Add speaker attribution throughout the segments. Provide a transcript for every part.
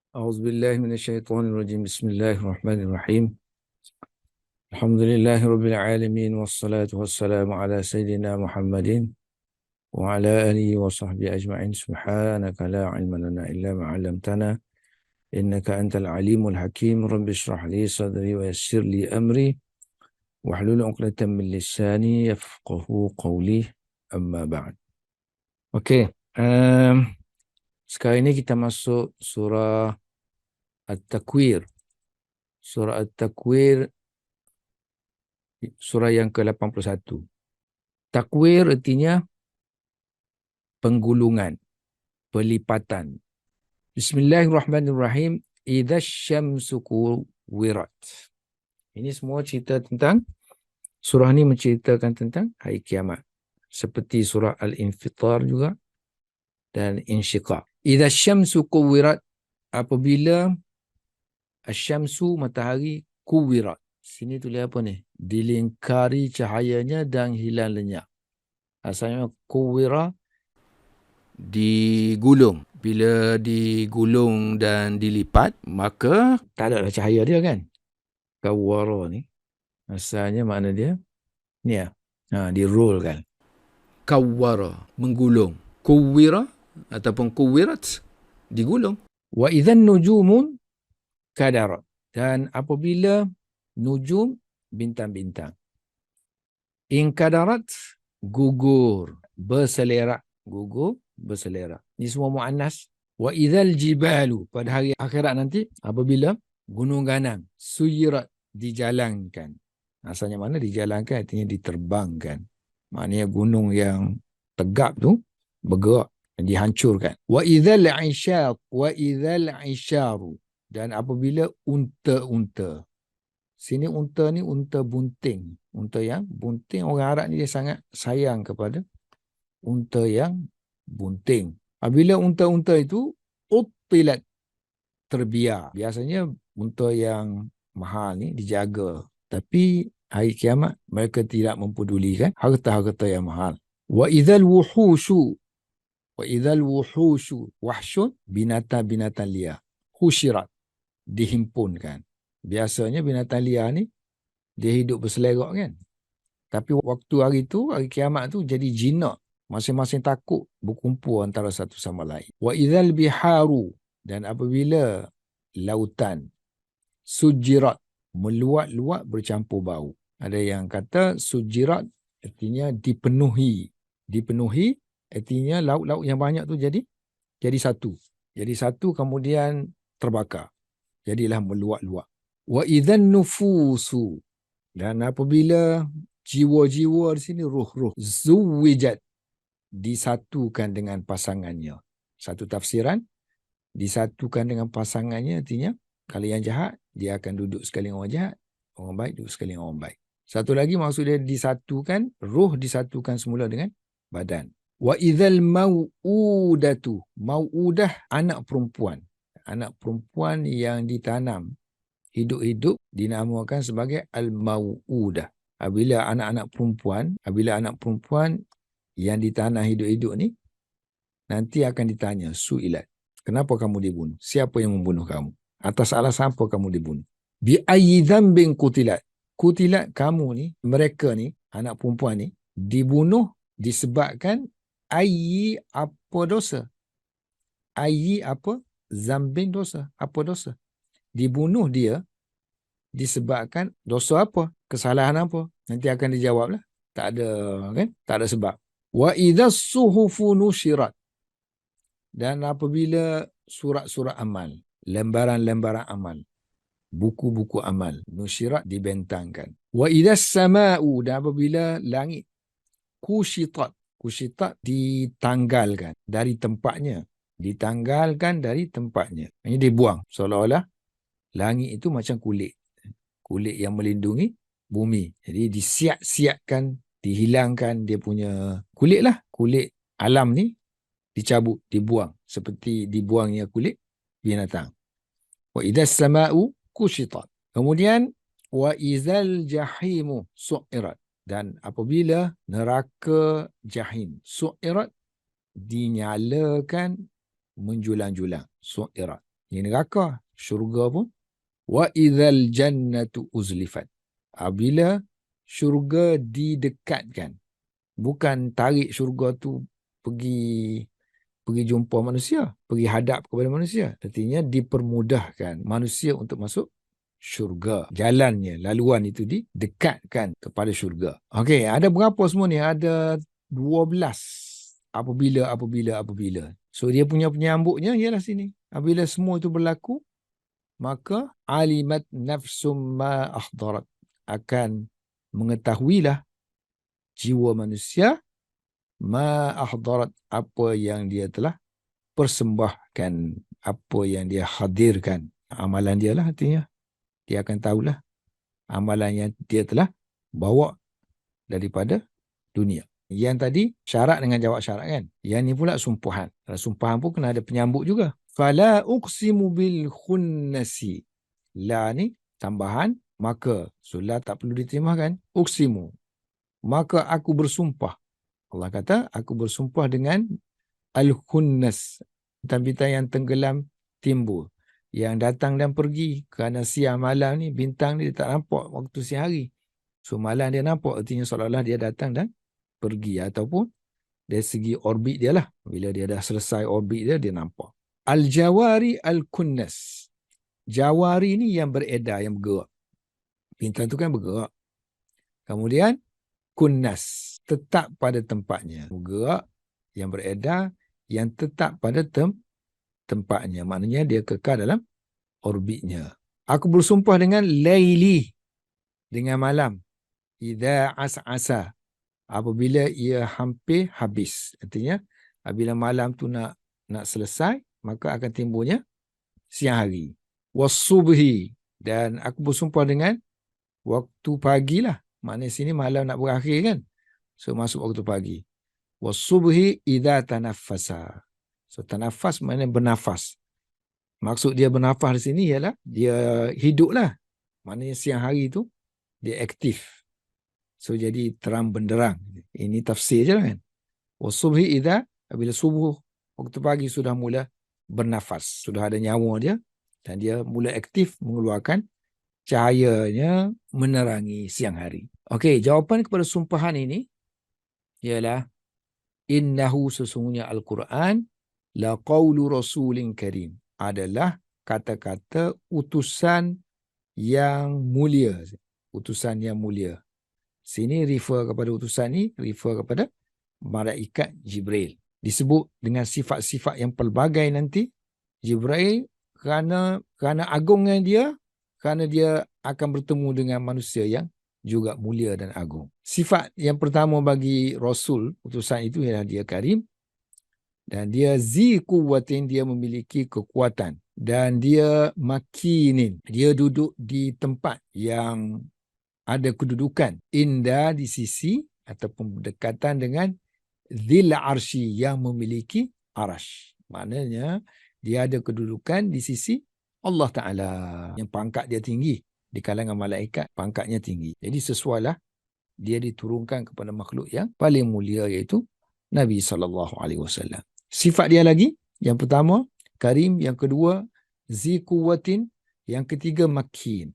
Speaker 1: A'udzubillahi minasyaitonirrajim. Bismillahirrahmanirrahim. Alhamdulillahirabbil alamin wassalatu wassalamu ala sayidina Muhammadin wa ala alihi wa sahbihi ajma'in. Subhanaka la ilma lana illa ma 'allamtana innaka antal alimul hakim. Rabbi shrah li sadri wa yassir li amri wahlul 'uqdatam min lisani yafqahu qawli. Amma ba'd. Okey, sekarang ini kita masuk surah At-Takwir. Surah At-Takwir, surah yang ke-81. Takwir artinya penggulungan, pelipatan. Bismillahirrahmanirrahim. Idza syamsu kuwirat. Ini semua cerita tentang, surah ni menceritakan tentang hari kiamat. Seperti surah Al-Infitar juga dan Insyiqaq. Idza syamsu kuwirat, apabila asyamsu matahari kuwirat. Sini tulis apa ni? Dilingkari cahayanya dan hilang lenyap. Asalnya kuwira, digulung. Bila digulung dan dilipat, maka tak ada cahaya dia kan. Kawara ni asalnya makna dia ni ya. Di roll kan. Kawara, menggulung. Kuwira ataupun kuwirat, digulung. Wa idzan nujumun kadarat. Dan apabila nujum, bintang-bintang, inkadarat, gugur, berselerak. Gugur, berselerak. Ini semua mu'annas. Wa idzal jibalu, pada hari akhirat nanti, apabila gunung ganang, suyirat, dijalankan. Asalnya mana dijalankan, artinya diterbangkan. Maknanya gunung yang tegap tu bergerak, dihancurkan. Wa idzal isyaq, wa idzal isyaru. Dan apabila unta-unta. Sini unta ni unta bunting. Unta yang bunting, orang Arab ni dia sangat sayang kepada unta yang bunting. Apabila unta-unta itu utilat, terbiar. Biasanya unta yang mahal ni dijaga. Tapi hari kiamat mereka tidak mempedulikan harta-harta yang mahal. Wa idzal wuhushu. Wa idzal wuhushu. Wahsyun, binatang-binatang liar. Husyirat, dihimpunkan. Biasanya binatang liar ni dia hidup berselerak kan. Tapi waktu hari tu, hari kiamat tu jadi jinak. Masing-masing takut berkumpul antara satu sama lain. Wa idzal biharu. Dan apabila lautan sujirat, meluat-luat bercampur bau. Ada yang kata sujirat artinya dipenuhi. Dipenuhi artinya laut-laut yang banyak tu jadi satu. Jadi satu kemudian terbakar. Jadilah meluat-luat. Wa idzan nufusu. Dan apabila jiwa-jiwa di sini ruh-ruh zuwijat, disatukan dengan pasangannya. Satu tafsiran, disatukan dengan pasangannya artinya kalau yang jahat dia akan duduk sekali dengan orang jahat, orang baik duduk sekali dengan orang baik. Satu lagi maksud dia disatukan, ruh disatukan semula dengan badan. Wa idzal mau'udatu. Mau'udah, anak perempuan. Anak perempuan yang ditanam hidup-hidup dinamakan sebagai al-mau'udah. Apabila anak-anak perempuan yang ditanam hidup-hidup ni nanti akan ditanya, su'ilat, kenapa kamu dibunuh? Siapa yang membunuh kamu? Atas alasan apa kamu dibunuh? Bi ayyi dzambin qutilat. Qutilat, kamu ni, mereka ni, anak perempuan ni dibunuh disebabkan ayyi, apa dosa? Ayyi apa? Zambin, dosa. Apa dosa? Dibunuh dia disebabkan dosa apa? Kesalahan apa? Nanti akan dijawablah. Tak ada kan? Tak ada sebab. Wa idzas suhufu nusyirat. Dan apabila surat-surat amal, lembaran-lembaran amal, buku-buku amal, nusyirat, dibentangkan. Wa idzas sama'u. Dan apabila langit kusyitat. Kusyitat, ditanggalkan dari tempatnya. Ditanggalkan dari tempatnya. Ini dibuang. Seolah-olah langit itu macam kulit. Kulit yang melindungi bumi. Jadi disiap-siapkan, dihilangkan dia punya kulit lah. Kulit alam ni dicabut, dibuang. Seperti dibuangnya kulit binatang. Wa idzas sama'u kusyitat. Kemudian, wa idzal jahimu su'irat. Dan apabila neraka jahim, su'irat, dinyalakan menjulang-julang. Su'irat. Ini neraka. Syurga pun. Wa idzal jannatu uzlifat. Apabila syurga didekatkan. Bukan tarik syurga tu pergi jumpa manusia, pergi hadap kepada manusia. Artinya dipermudahkan manusia untuk masuk syurga. Jalannya, laluan itu didekatkan kepada syurga. Okey, ada berapa semua ni? Ada 12. Apabila. So dia punya penyambuknya ialah sini. Apabila semua itu berlaku, maka alimat nafsum ma ahdarat, akan mengetahuilah jiwa manusia ma ahdarat, apa yang dia telah persembahkan, apa yang dia hadirkan. Amalan dia lah artinya. Dia akan tahulah amalan yang dia telah bawa daripada dunia. Yang tadi syarat dengan jawab syarat kan. Yang ni pula sumpahan. Sumpahan pun kena ada penyambut juga. Fala uqsimu bil khunnasi. La ni tambahan, maka. So la tak perlu diterjemahkan. Uqsimu. Maka aku bersumpah. Allah kata, aku bersumpah dengan al-khunnas. Bintang-bintang yang tenggelam timbul. Yang datang dan pergi. Kerana siang malam ni, bintang ni dia tak nampak waktu siang hari. So malam dia nampak, artinya seolah-olah dia datang dan pergi. Ataupun dari segi orbit dia lah. Bila dia dah selesai orbit dia, dia nampak. Al-jawari al-khunnas. Jawari ni yang beredar, yang bergerak. Bintang tu kan bergerak. Kemudian, kunnas, tetap pada tempatnya. Bergerak, yang beredar, yang tetap pada tempatnya. Maknanya dia kekal dalam orbitnya. Aku bersumpah dengan laili, dengan malam. Idza as'asa, apabila ia hampir habis. Artinya, apabila malam tu nak selesai, maka akan timbulnya siang hari. Wasubhi, dan aku bersumpah dengan waktu pagi lah. Maknanya sini malam nak berakhir kan. So masuk waktu pagi. Wasubhi idza tanaffasa. So tanafas maknanya bernafas. Maksud dia bernafas di sini ialah dia hidup lah. Maknanya siang hari tu dia aktif. So jadi terang benderang. Ini tafsir je kan. Wasubhi idza, apabila subuh waktu pagi sudah mula bernafas. Sudah ada nyawa dia dan dia mula aktif mengeluarkan cahayanya menerangi siang hari. Okey, jawapan kepada sumpahan ini ialah innahu, sesungguhnya Al-Quran, la qawlu rasulin karim, adalah kata-kata utusan yang mulia. Utusan yang mulia. Sini refer kepada utusan ni, refer kepada malaikat Jibril. Disebut dengan sifat-sifat yang pelbagai nanti. Jibril kerana agungnya dia, kerana dia akan bertemu dengan manusia yang juga mulia dan agung. Sifat yang pertama bagi Rasul, utusan itu ialah dia karim. Dan dia zi quwwatin, dia memiliki kekuatan. Dan dia makinin, dia duduk di tempat yang ada kedudukan. Indah, di sisi ataupun berdekatan dengan Dzil Arsy, yang memiliki arash. Maknanya dia ada kedudukan di sisi Allah Ta'ala, yang pangkat dia tinggi. Di kalangan malaikat, pangkatnya tinggi. Jadi sesuailah dia diturunkan kepada makhluk yang paling mulia, iaitu Nabi SAW. Sifat dia lagi, yang pertama karim, yang kedua zi quwwatin, yang ketiga makin,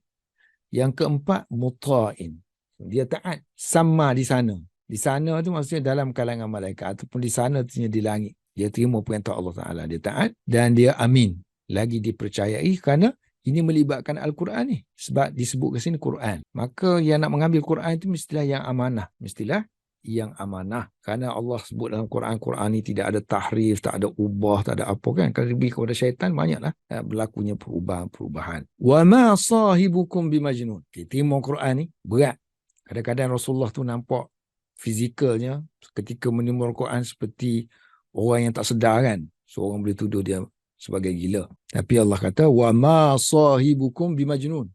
Speaker 1: yang keempat muta'in, dia taat. Sama di sana. Di sana tu maksudnya dalam kalangan malaikat, ataupun di sana tu di langit. Dia terima perintah Allah Ta'ala. Dia taat dan dia amin. Lagi dipercayai kerana ini melibatkan Al-Quran ni. Sebab disebut ke sini Quran. Maka yang nak mengambil Quran itu mestilah yang amanah. Mestilah yang amanah. Kerana Allah sebut dalam Quran, Quran ni tidak ada tahrif, tak ada ubah, tak ada apa kan. Kalau lebih kepada syaitan, banyaklah berlakunya perubahan-perubahan. Wa ma sahibukum bimajnun. Terima Quran ni berat. Kadang-kadang Rasulullah tu nampak fizikalnya ketika menerima Al-Quran seperti orang yang tak sedar kan. So orang boleh tuduh dia sebagai gila. Tapi Allah kata, wa ma sahibukum bimajnun.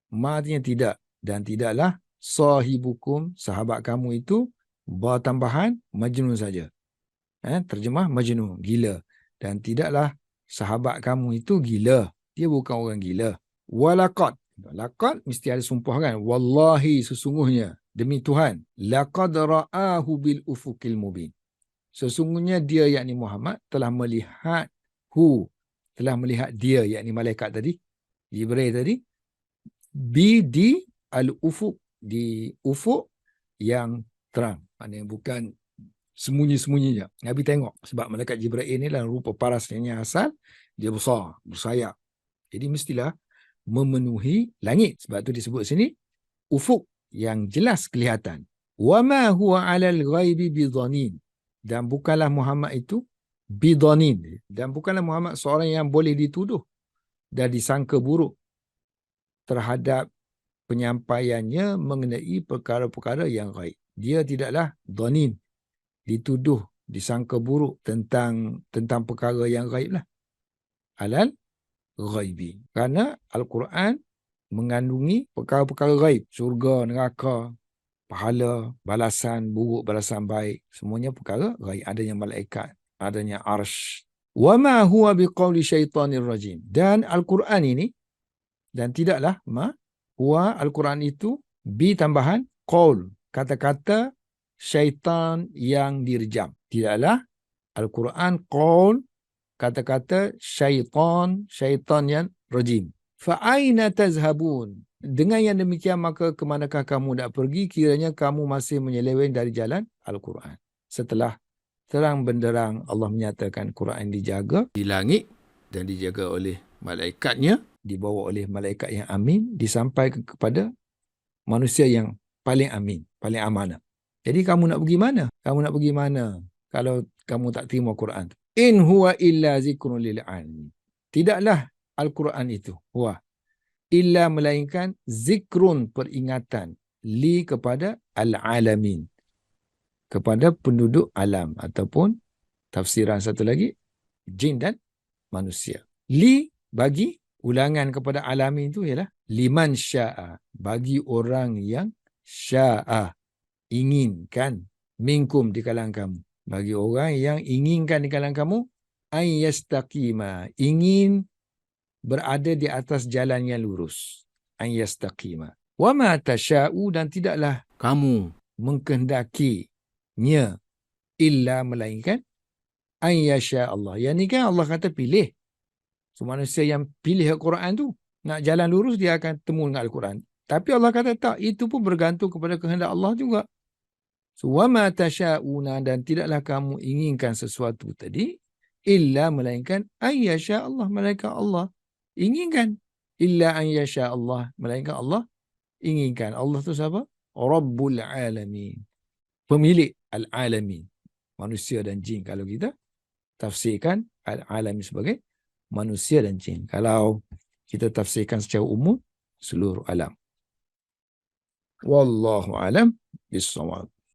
Speaker 1: Ma artinya tidak. Dan tidaklah sahibukum, sahabat kamu itu, ba tambahan majnun saja. Terjemah majnun, gila. Dan tidaklah sahabat kamu itu gila. Dia bukan orang gila. Walaqad. Laqad mesti ada sumpah kan. Wallahi, sesungguhnya, demi Tuhan, laqad ra'ahu bil ufuqil mubin. Sesungguhnya dia, yakni Muhammad, telah melihat telah melihat dia, yakni malaikat tadi, Jibril tadi, di al-ufuk, di ufuk yang terang. Maknanya bukan sembunyi-sembunyi je. Nabi tengok sebab malaikat Jibril ni dalam rupa parasnya asal, dia besar, bersayap. Jadi mestilah memenuhi langit. Sebab tu disebut sini ufuk yang jelas kelihatan. Wa ma huwa 'alal ghaibi bidhanin. Dan bukanlah Muhammad itu bidhanin. Dan bukanlah Muhammad seorang yang boleh dituduh dan disangka buruk terhadap penyampaiannya mengenai perkara-perkara yang ghaib. Dia tidaklah dhanin, dituduh, disangka buruk tentang perkara yang ghaib lah. Alal ghaibi. Kerana Al-Quran mengandungi perkara-perkara ghaib. Syurga, neraka, pahala, balasan buruk, balasan baik. Semuanya perkara ghaib. Adanya malaikat, adanya arsh. Wa ma huwa biqauli syaitanir rajim. Dan Al-Quran ini, dan tidaklah huwa Al-Quran itu bi tambahan qaul, kata-kata syaitan yang direjam. Tidaklah Al-Quran qaul, kata-kata syaitan yang rajim. Fa aina tazhabun? Dengan yang demikian maka ke manakah kamu nak pergi kiranya kamu masih menyeleweng dari jalan Al-Quran. Setelah terang benderang Allah menyatakan Quran dijaga di langit dan dijaga oleh malaikatnya, dibawa oleh malaikat yang amin, disampaikan kepada manusia yang paling amin, paling amanah. Jadi kamu nak pergi mana? Kamu nak pergi mana kalau kamu tak terima Quran? In huwa illa zikrun lil alamin. Tidaklah Al-Quran itu huwa illa melainkan zikrun, peringatan, li kepada al-alamin, kepada penduduk alam, ataupun tafsiran satu lagi jin dan manusia. Li bagi, ulangan kepada alamin itu ialah liman sya'a, bagi orang yang sya'a, inginkan, minkum di kalangan kamu, bagi orang yang inginkan di kalangan kamu, an yastaqima, ingin berada di atas jalan yang lurus, an yastaqima. Wa ma tasha'u, dan tidaklah kamu mengkehendakinya illa melainkan an yasha Allah. Yang ni kan Allah kata pilih. So, manusia yang pilih Al-Quran tu nak jalan lurus, dia akan temu dengan Al-Quran. Tapi Allah kata tak, itu pun bergantung kepada kehendak Allah juga. So, wa ma tasha'una, dan tidaklah kamu inginkan sesuatu tadi illa melainkan an yasha Allah, melainkan Allah inginkan. Illa an yasha Allah, melainkan Allah inginkan. Allah tu siapa? Rabbul alamin, pemilik al-alamin, manusia dan jin. Kalau kita tafsirkan al-alamin sebagai manusia dan jin. Kalau kita tafsirkan secara umum, seluruh alam. Wallahu alam bissawab.